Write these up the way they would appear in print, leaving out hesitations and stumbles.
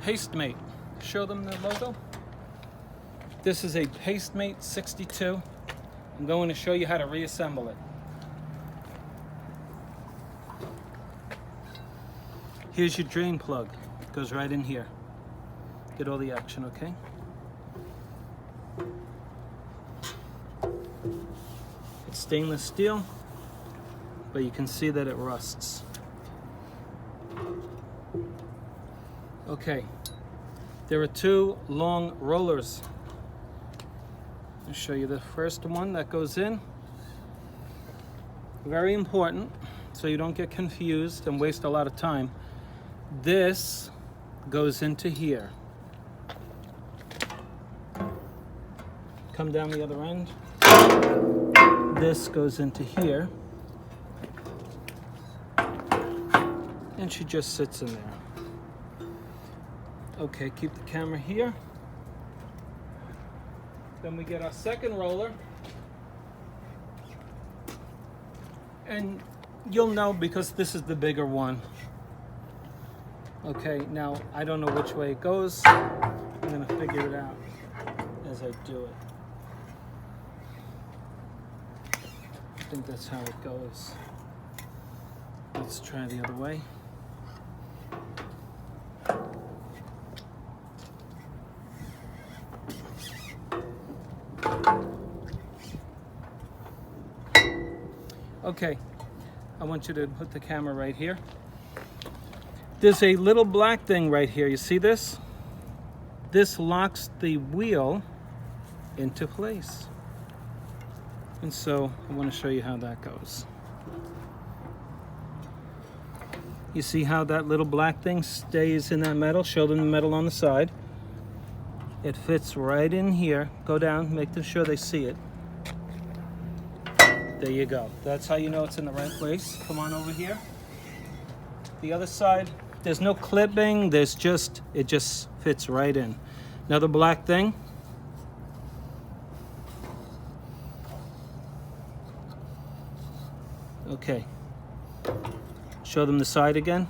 Pastemate. Show them the logo. This is a Pastemate 62. I'm going to show you how to reassemble it. Here's your drain plug. It goes right in here. Get all the action, okay? It's stainless steel, but you can see that it rusts. Okay, there are two long rollers. I'll show you the first one that goes in. Very important, so you don't get confused and waste a lot of time. This goes into here. Come down the other end. This goes into here. And she just sits in there. Okay, keep the camera here. Then we get our second roller. And you'll know because this is the bigger one. Okay, now I don't know which way it goes. I'm gonna figure it out as I do it. I think that's how it goes. Let's try the other way. Okay, I want you to put the camera right here. There's a little black thing right here. You see this? This locks the wheel into place. And so I want to show you how that goes. You see how that little black thing stays in that metal? Show them the metal on the side. It fits right in here. Go down, make sure they see it. There you go. That's how you know it's in the right place. Come on over here. The other side, there's no clipping. It just fits right in. Another black thing. Okay. Show them the side again.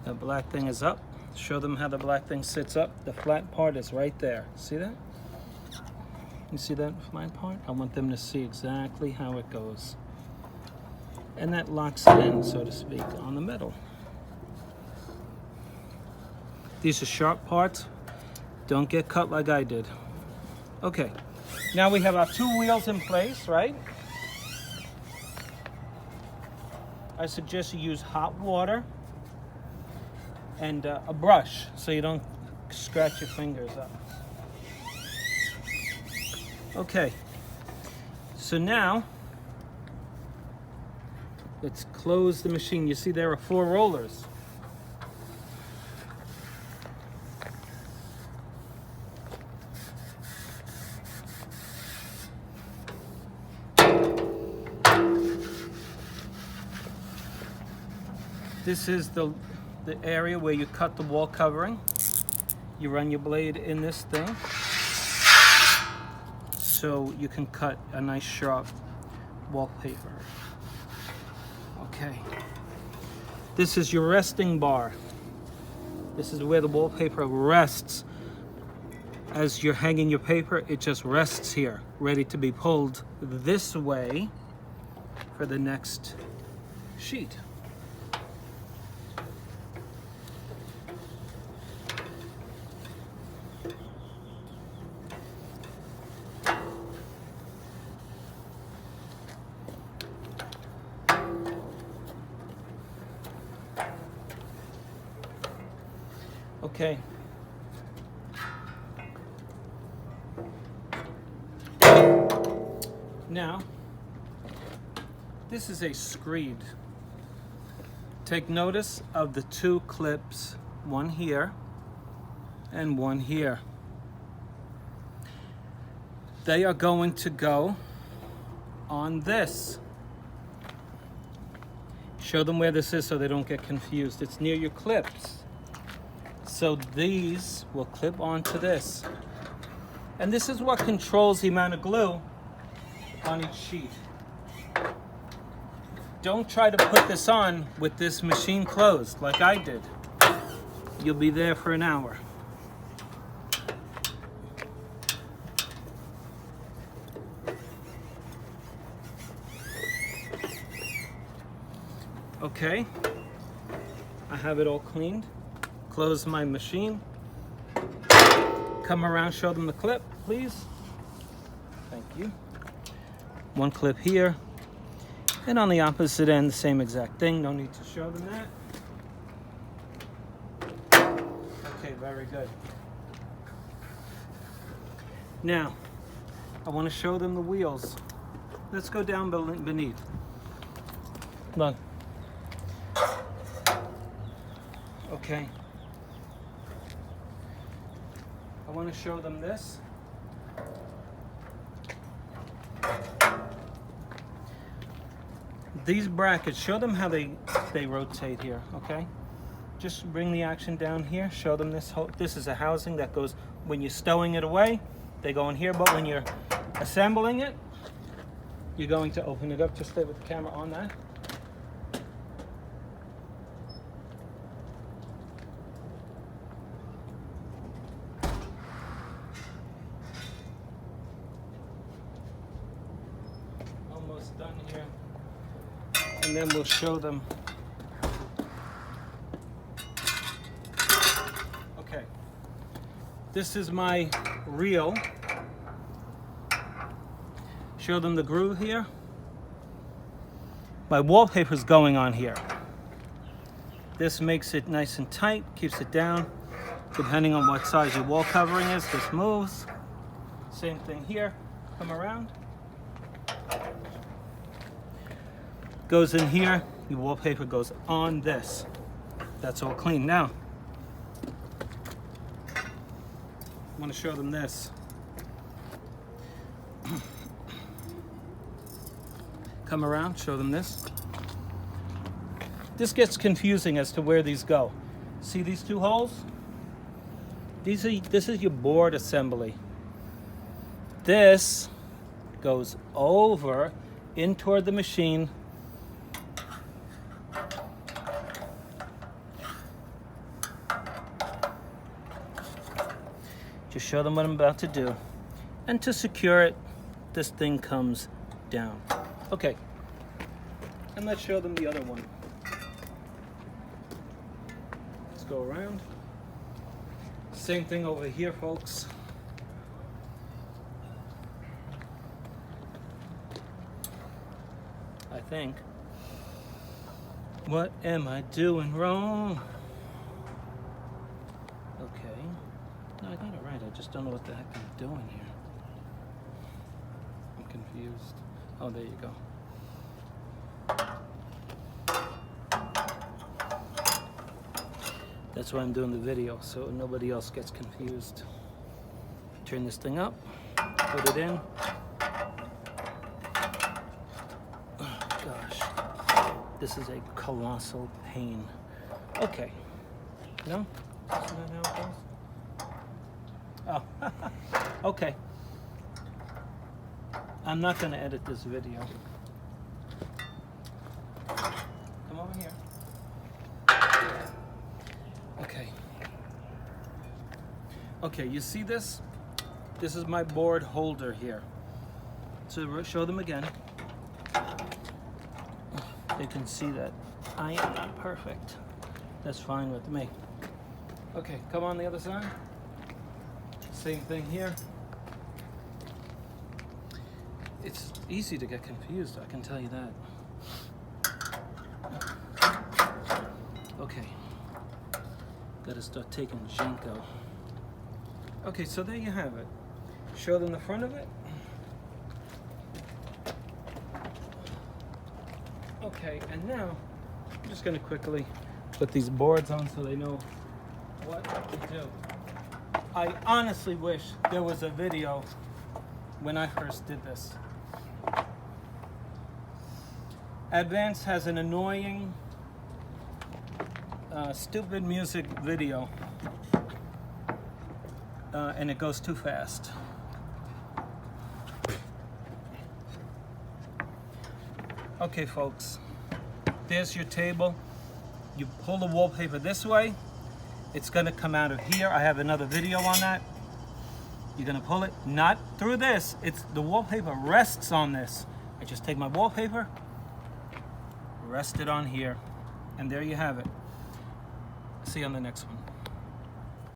The black thing is up. Show them how the black thing sits up. The flat part is right there. See that? You see that flat part? I want them to see exactly how it goes. And that locks it in, so to speak, on the metal. These are sharp parts. Don't get cut like I did. Okay, now we have our two wheels in place, right? I suggest you use hot water and a brush so you don't scratch your fingers up. Okay, so now let's close the machine. You see there are 4 rollers. This is the area where you cut the wall covering. You run your blade in this thing so you can cut a nice sharp wallpaper. Okay. This is your resting bar. This is where the wallpaper rests. As you're hanging your paper, it just rests here, ready to be pulled this way for the next sheet. Okay. Now, this is a screed. Take notice of the 2 clips, one here and one here. They are going to go on this. Show them where this is so they don't get confused. It's near your clips. So these will clip onto this. And this is what controls the amount of glue on each sheet. Don't try to put this on with this machine closed like I did. You'll be there for an hour. Okay, I have it all cleaned. Close my machine. Come around, show them the clip, please. Thank you. One clip here. And on the opposite end, the same exact thing. No need to show them that. Okay, very good. Now, I want to show them the wheels. Let's go down beneath. Look. Okay. I want to show them this. These brackets, show them how they rotate here, okay? Just bring the action down here, show them this. This is a housing that goes, when you're stowing it away, they go in here, but when you're assembling it, you're going to open it up. Just stay with the camera on that. Almost done here. And then we'll show them. Okay. This is my reel. Show them the groove here. My wallpaper's going on here. This makes it nice and tight, keeps it down. Depending on what size your wall covering is, this moves. Same thing here. Come around. Goes in here, your wallpaper goes on this. That's all clean. Now, I want to show them this. Come around, show them this. This gets confusing as to where these go. See these two holes? This is your board assembly. This goes over in toward the machine. Just show them what I'm about to do. And to secure it, this thing comes down. Okay, and let's show them the other one. Let's go around. Same thing over here, folks. I think. What am I doing wrong? Okay. No, I got it right. I just don't know what the heck I'm doing here. I'm confused. Oh, there you go. That's why I'm doing the video, so nobody else gets confused. Turn this thing up, put it in. Oh, gosh, this is a colossal pain. Okay, no? Isn't that how it goes? Oh, okay. I'm not going to edit this video. Come over here. Okay. Okay, you see this? This is my board holder here. So show them again. They can see that I am not perfect. That's fine with me. Okay, come on the other side. Same thing here. It's easy to get confused, I can tell you that. Okay. Gotta start taking Jenko. Okay, so there you have it. Show them the front of it. Okay, and now I'm just gonna quickly put these boards on so they know what to do. I honestly wish there was a video when I first did this. Advance has an annoying, stupid music video, and it goes too fast. Okay, folks, there's your table. You pull the wallpaper this way, it's gonna come out of here. I have another video on that. You're gonna pull it, not through this. It's the wallpaper rests on this. I just take my wallpaper, rest it on here, and there you have it. See you on the next one.